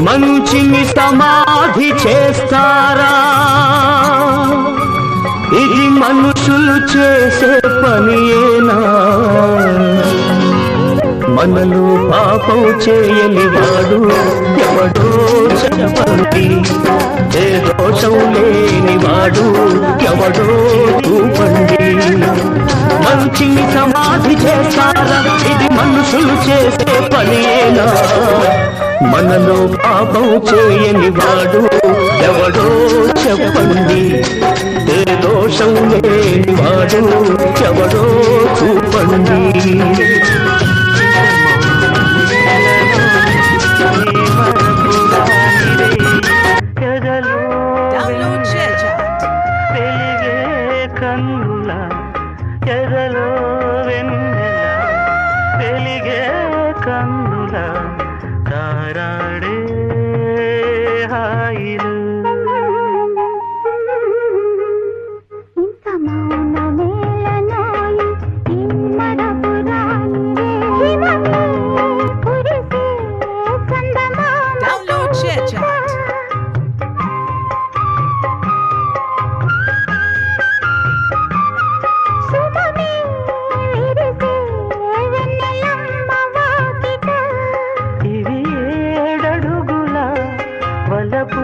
మంచిని సమాధి చేస్తారా? ఇది మనుషులు చేసే పనియేనా? మనలో పాపం చేయని వాడు ఎవడో చెప్పండి, ఏ దోషం లేని వాడు ఎవడో చూపండి. మంచిని సమాధి చేస్తారా? ఇది మనుషులు చేసే పనియేనా? మనలో పాపం చేయని వాడు ఎవడో చెప్పండి, ఏ దోషం లేని వాడు ఎవడో చూపండి. కన్నుల ఎదలో వెన్నెల వెలిగే కన్నుల తారాడే హాయిలు. వలపు